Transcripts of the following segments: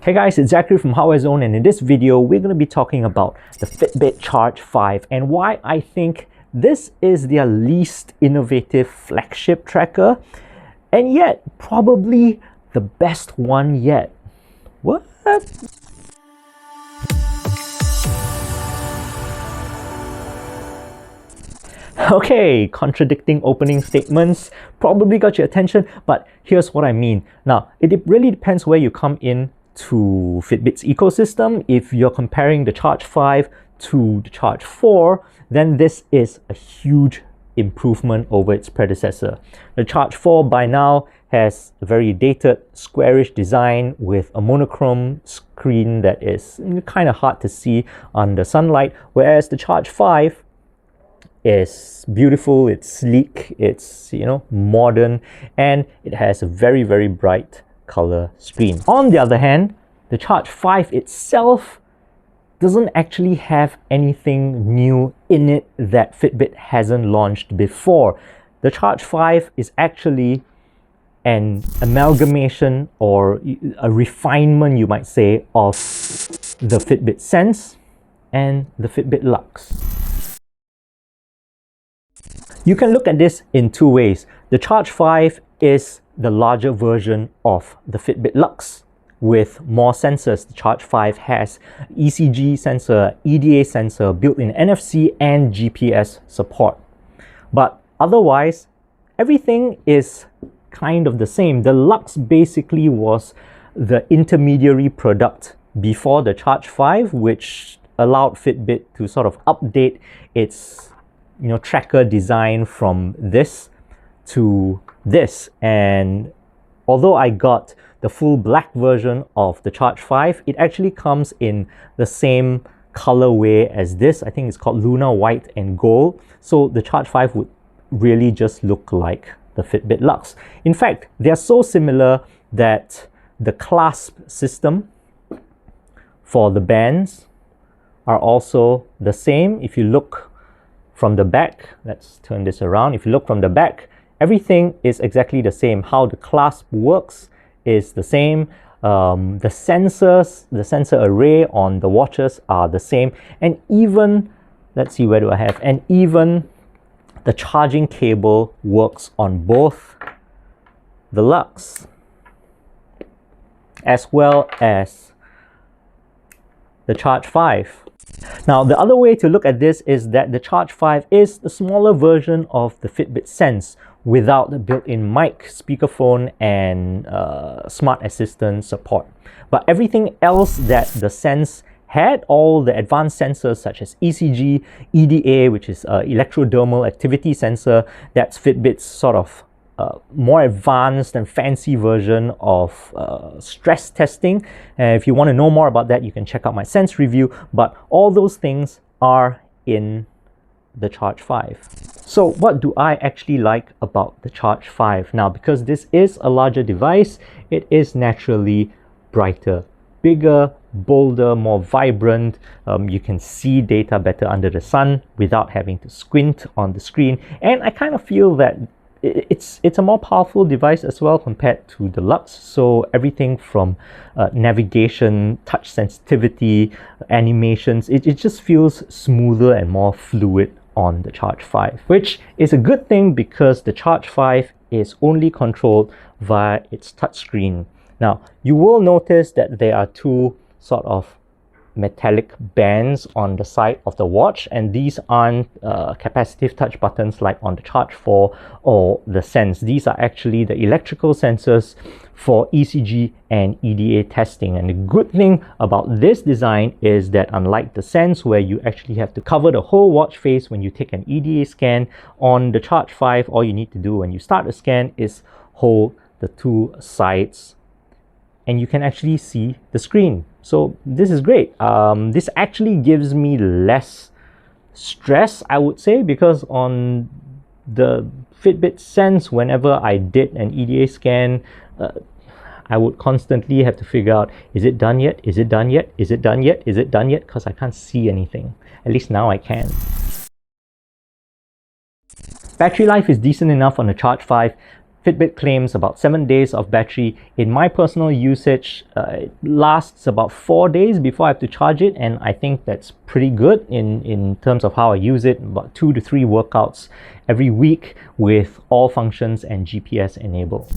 Hey guys, it's Zachary from HardwareZone, and in this video we're going to be talking about the Fitbit Charge 5 and why I think this is their least innovative flagship tracker and yet probably the best one yet. What? Okay, contradicting opening statements probably got your attention, but here's what I mean. Now, it really depends where you come in to Fitbit's ecosystem. If you're comparing the Charge 5 to the Charge 4, then this is a huge improvement over its predecessor. The Charge 4 by now has a very dated squarish design with a monochrome screen that is kind of hard to see under sunlight, whereas the Charge 5 is beautiful, it's sleek, it's modern, and it has a very bright color screen. On the other hand, the Charge 5 itself doesn't actually have anything new in it that Fitbit hasn't launched before. The Charge 5 is actually an amalgamation or a refinement, you might say, of the Fitbit Sense and the Fitbit Luxe. You can look at this in two ways. The Charge 5 is the larger version of the Fitbit Luxe with more sensors. The Charge 5 has ECG sensor, EDA sensor, built-in NFC and GPS support. But otherwise, everything is kind of the same. The Luxe basically was the intermediary product before the Charge 5, which allowed Fitbit to sort of update its tracker design from this to this. And although I got the full black version of the Charge 5, it actually comes in the same colorway as this. I think it's called Luna White and Gold. So the Charge 5 would really just look like the Fitbit Luxe. In fact, they're so similar that the clasp system for the bands are also the same. If you look from the back, let's turn this around. If you look from the back, everything is exactly the same. How the clasp works is the same. The sensors, the sensor array on the watches are the same. And even, let's see, where do I have? And even the charging cable works on both the Luxe as well as the Charge 5. Now, the other way to look at this is that the Charge 5 is the smaller version of the Fitbit Sense without the built-in mic, speakerphone, and smart assistant support. But everything else that the Sense had, all the advanced sensors such as ECG, EDA, which is electrodermal activity sensor, that's Fitbit's sort of more advanced and fancy version of stress testing. And if you want to know more about that, you can check out my Sense review, but all those things are in the Charge 5. So what do I actually like about the Charge 5? Now, because this is a larger device, it is naturally brighter, bigger, bolder, more vibrant. You can see data better under the sun without having to squint on the screen, and I kind of feel that it's a more powerful device as well compared to the Luxe. So everything from navigation, touch sensitivity, animations, it just feels smoother and more fluid on the Charge 5, which is a good thing because the Charge 5 is only controlled via its touchscreen. Now, you will notice that there are two sort of metallic bands on the side of the watch, and these aren't capacitive touch buttons like on the Charge 4 or the Sense. These are actually the electrical sensors for ECG and EDA testing. And the good thing about this design is that unlike the Sense, where you actually have to cover the whole watch face when you take an EDA scan, on the Charge 5 all you need to do when you start the scan is hold the two sides and you can actually see the screen. So this is great. This actually gives me less stress, I would say, because on the Fitbit Sense, whenever I did an EDA scan, I would constantly have to figure out, is it done yet? Is it done yet? Is it done yet? Is it done yet? Because I can't see anything. At least now I can. Battery life is decent enough on the Charge 5. Fitbit claims about 7 days of battery. In my personal usage, it lasts about 4 days before I have to charge it, and I think that's pretty good in terms of how I use it. About 2 to 3 workouts every week with all functions and GPS enabled.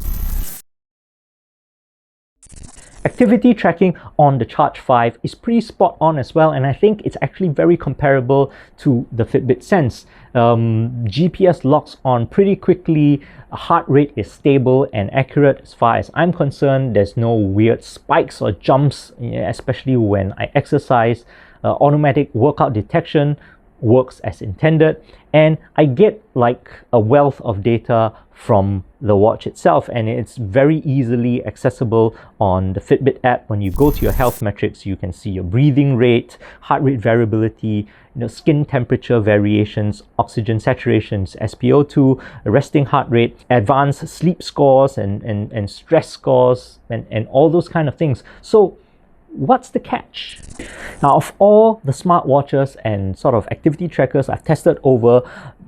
Activity tracking on the Charge 5 is pretty spot on as well, and I think it's actually very comparable to the Fitbit Sense. GPS locks on pretty quickly, heart rate is stable and accurate as far as I'm concerned. There's no weird spikes or jumps, especially when I exercise. Automatic workout detection works as intended, and I get like a wealth of data from the watch itself, and it's very easily accessible on the Fitbit app. When you go to your health metrics, you can see your breathing rate, heart rate variability, skin temperature variations, oxygen saturations, SpO2, resting heart rate, advanced sleep scores and stress scores, and all those kind of things. So what's the catch? Now, of all the smartwatches and sort of activity trackers I've tested over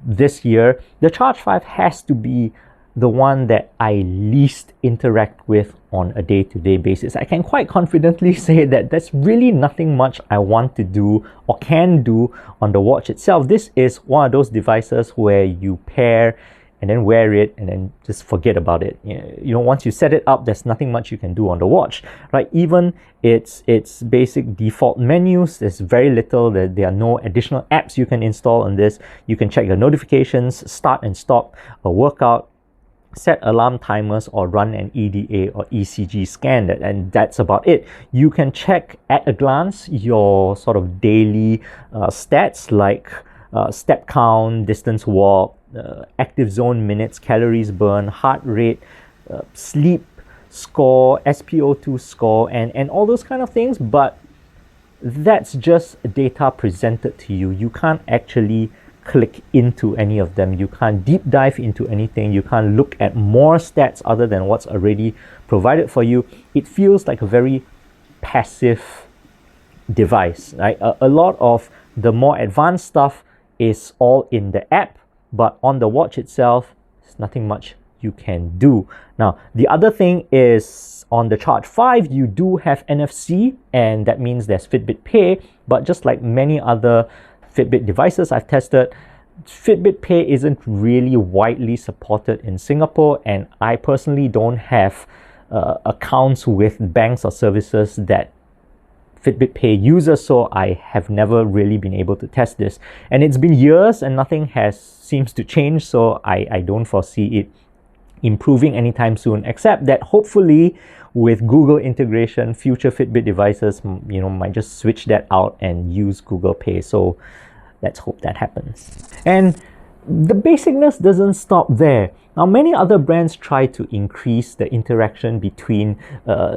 this year, the Charge 5 has to be the one that I least interact with on a day-to-day basis. I can quite confidently say that there's really nothing much I want to do or can do on the watch itself. This is one of those devices where you pair and then wear it and then just forget about it. Once you set it up, there's nothing much you can do on the watch, right? Even its basic default menus, there's very little. There are no additional apps you can install on this. You can check your notifications, start and stop a workout, set alarm timers, or run an EDA or ECG scan, and that's about it. You can check at a glance your sort of daily stats like step count, distance walk, active zone minutes, calories burned, heart rate, sleep score, SpO2 score, and all those kind of things, but that's just data presented to you. You can't actually click into any of them. You can't deep dive into anything. You can't look at more stats other than what's already provided for you. It feels like a very passive device, right? A lot of the more advanced stuff is all in the app, but on the watch itself, there's nothing much you can do. Now, the other thing is on the Charge 5, you do have NFC, and that means there's Fitbit Pay, but just like many other Fitbit devices I've tested, Fitbit Pay isn't really widely supported in Singapore, and I personally don't have accounts with banks or services that Fitbit Pay uses, so I have never really been able to test this. And it's been years and nothing seems to change, so I don't foresee it improving anytime soon, except that hopefully with Google integration, future Fitbit devices might just switch that out and use Google Pay. So let's hope that happens. And the basicness doesn't stop there. Now, many other brands try to increase the interaction between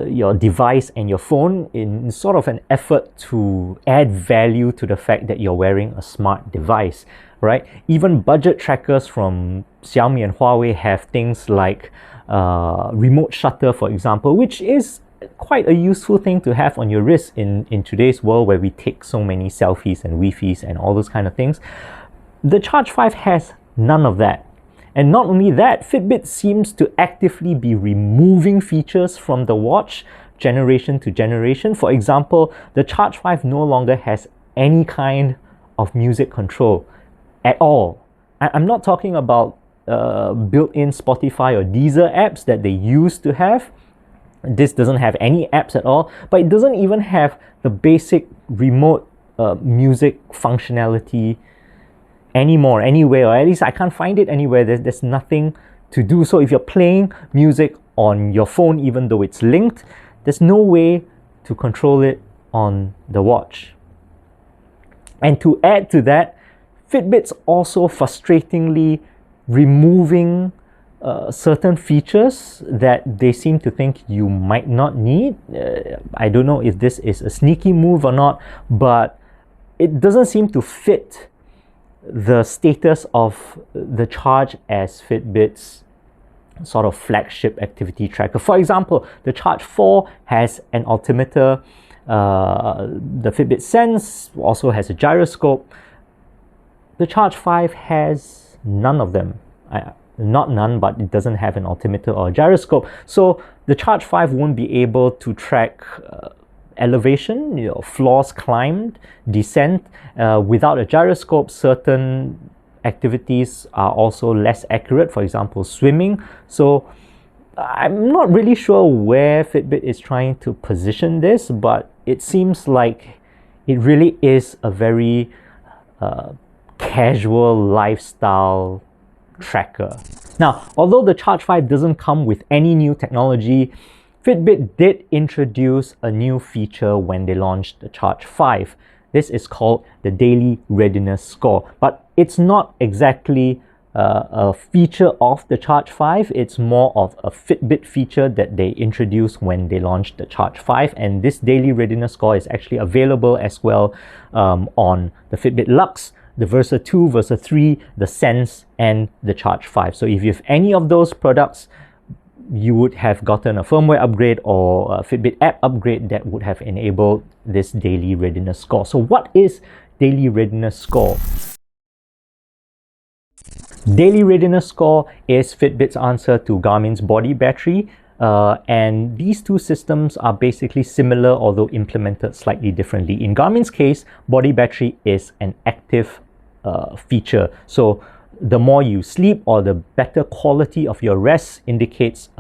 your device and your phone in sort of an effort to add value to the fact that you're wearing a smart device, right? Even budget trackers from Xiaomi and Huawei have things like remote shutter, for example, which is quite a useful thing to have on your wrist in today's world where we take so many selfies and Wi-Fi's and all those kind of things. The Charge 5 has none of that. And not only that, Fitbit seems to actively be removing features from the watch generation to generation. For example, the Charge 5 no longer has any kind of music control at all. I'm not talking about built-in Spotify or Deezer apps that they used to have. This doesn't have any apps at all, but it doesn't even have the basic remote music functionality anymore, anywhere, or at least I can't find it anywhere. There's nothing to do. So if you're playing music on your phone, even though it's linked, there's no way to control it on the watch. And to add to that, Fitbit's also frustratingly removing certain features that they seem to think you might not need. I don't know if this is a sneaky move or not, but it doesn't seem to fit the status of the Charge as Fitbit's sort of flagship activity tracker. For example, the Charge 4 has an altimeter, the Fitbit Sense also has a gyroscope. The Charge 5 has none of them. not none, but it doesn't have an altimeter or a gyroscope. So the Charge 5 won't be able to track elevation, floors climbed, descent. Without a gyroscope, certain activities are also less accurate, for example, swimming. So I'm not really sure where Fitbit is trying to position this, but it seems like it really is a very casual lifestyle tracker. Now, although the Charge 5 doesn't come with any new technology, Fitbit did introduce a new feature when they launched the Charge 5. This is called the Daily Readiness Score, but it's not exactly a feature of the Charge 5. It's more of a Fitbit feature that they introduced when they launched the Charge 5, and this Daily Readiness Score is actually available as well on the Fitbit Luxe, the Versa 2, Versa 3, the Sense, and the Charge 5. So if you have any of those products, you would have gotten a firmware upgrade or a Fitbit app upgrade that would have enabled this Daily Readiness Score. So what is Daily Readiness Score? Daily Readiness Score is Fitbit's answer to Garmin's body battery, and these two systems are basically similar, although implemented slightly differently. In Garmin's case, body battery is an active feature. So the more you sleep or the better quality of your rest indicates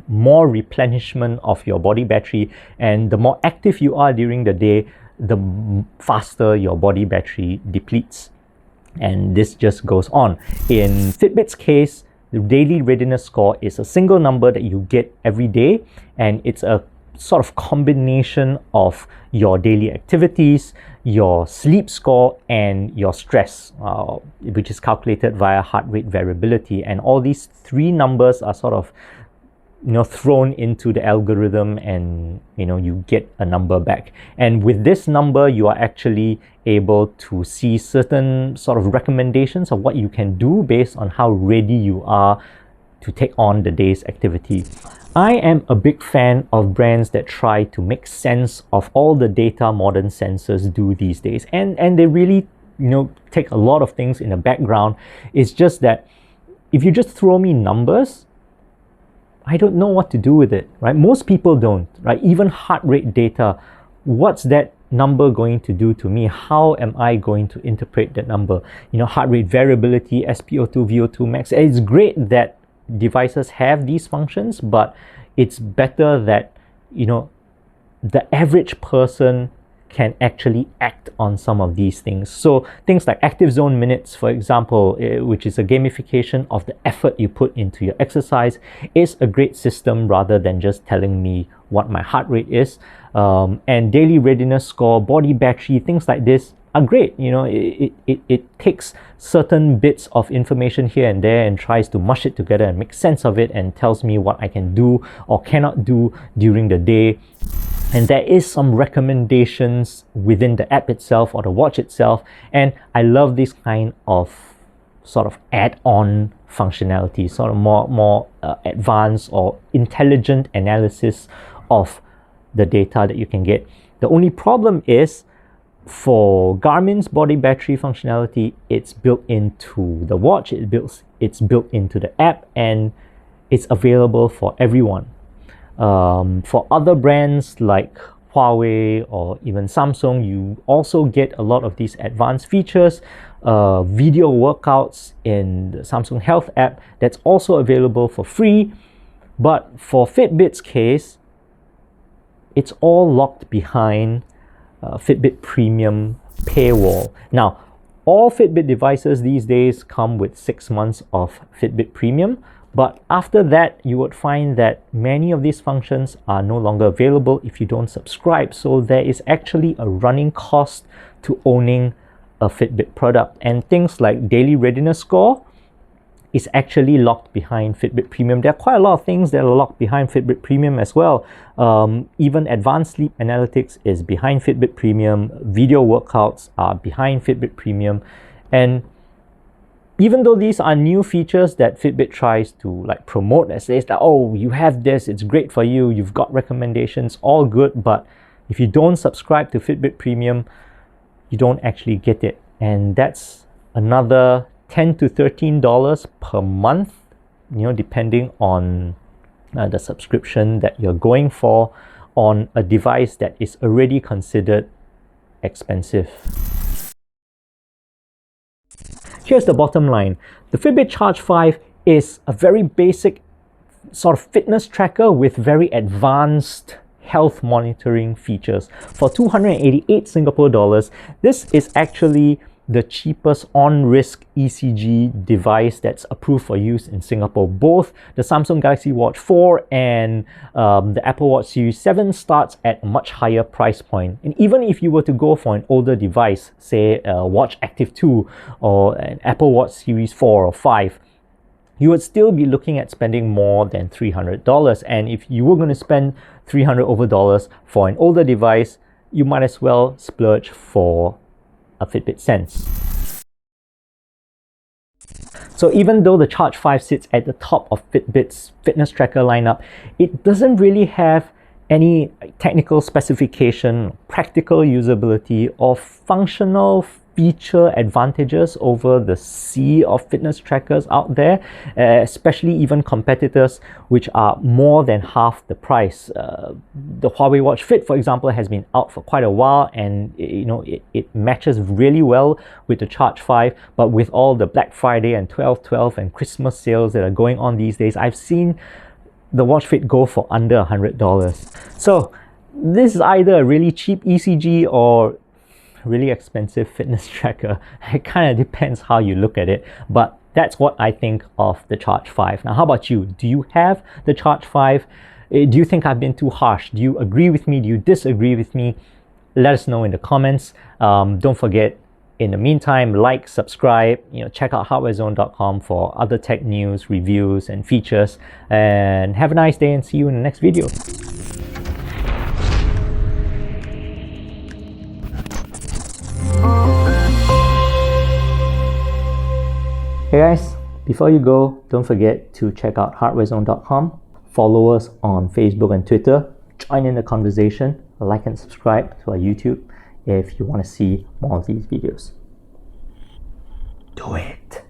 more replenishment of your body battery, and the more active you are during the day, the faster your body battery depletes. And this just goes on. In Fitbit's case, the Daily Readiness Score is a single number that you get every day, and it's a sort of combination of your daily activities, your sleep score, and your stress, which is calculated via heart rate variability. And all these three numbers are sort of thrown into the algorithm, and you get a number back. And with this number, you are actually able to see certain sort of recommendations of what you can do based on how ready you are to take on the day's activity. I am a big fan of brands that try to make sense of all the data modern sensors do these days, and they really take a lot of things in the background. It's just that if you just throw me numbers, I don't know what to do with it, right? Most people don't, right? Even heart rate data, what's that number going to do to me? How am I going to interpret that number? Heart rate variability, SpO2, VO2 max. It's great that devices have these functions, but it's better that the average person can actually act on some of these things. So things like Active Zone Minutes, for example, which is a gamification of the effort you put into your exercise, is a great system rather than just telling me what my heart rate is. And Daily Readiness Score, body battery, things like this are great. It takes certain bits of information here and there and tries to mush it together and make sense of it, and tells me what I can do or cannot do during the day. And there is some recommendations within the app itself or the watch itself, and I love this kind of sort of add-on functionality, sort of more advanced or intelligent analysis of the data that you can get. The only problem is, for Garmin's body battery functionality, it's built into the watch, it's built into the app, and it's available for everyone. For other brands like Huawei or even Samsung, you also get a lot of these advanced features. Video workouts in the Samsung Health app, that's also available for free. But for Fitbit's case, it's all locked behind Fitbit Premium paywall. Now, all Fitbit devices these days come with 6 months of Fitbit Premium, but after that, you would find that many of these functions are no longer available if you don't subscribe. So there is actually a running cost to owning a Fitbit product. And things like Daily Readiness Score is actually locked behind Fitbit Premium. There are quite a lot of things that are locked behind Fitbit Premium as well. Even advanced sleep analytics is behind Fitbit Premium. Video workouts are behind Fitbit Premium. And even though these are new features that Fitbit tries to promote, that says that, oh, you have this, it's great for you, you've got recommendations, all good, but if you don't subscribe to Fitbit Premium, you don't actually get it. And that's another $10 to $13 per month depending on the subscription that you're going for, on a device that is already considered expensive. Here's the bottom line. The Fitbit Charge 5 is a very basic sort of fitness tracker with very advanced health monitoring features. For 288 Singapore dollars, this is actually the cheapest on-risk ECG device that's approved for use in Singapore. Both the Samsung Galaxy Watch 4 and the Apple Watch Series 7 starts at a much higher price point. And even if you were to go for an older device, say a Watch Active 2 or an Apple Watch Series 4 or 5, you would still be looking at spending more than $300. And if you were going to spend $300 for an older device, you might as well splurge for a Fitbit Sense. So even though the Charge 5 sits at the top of Fitbit's fitness tracker lineup, it doesn't really have any technical specification, practical usability, or functional feature advantages over the sea of fitness trackers out there, especially even competitors which are more than half the price. The Huawei Watch Fit, for example, has been out for quite a while, and it matches really well with the Charge 5. But with all the Black Friday and 12/12 and Christmas sales that are going on these days, I've seen the Watch Fit go for under $100. So this is either a really cheap ECG or really expensive fitness tracker. It kind of depends how you look at it, but that's what I think of the Charge 5. Now, how about you? Do you have the Charge 5? Do you think I've been too harsh? Do you agree with me? Do you disagree with me? Let us know in the comments. Don't forget, in the meantime, like, subscribe, check out HardwareZone.com for other tech news, reviews, and features. And have a nice day, and see you in the next video. Hey guys, before you go, don't forget to check out HardwareZone.com, follow us on Facebook and Twitter, join in the conversation, like and subscribe to our YouTube if you want to see more of these videos. Do it!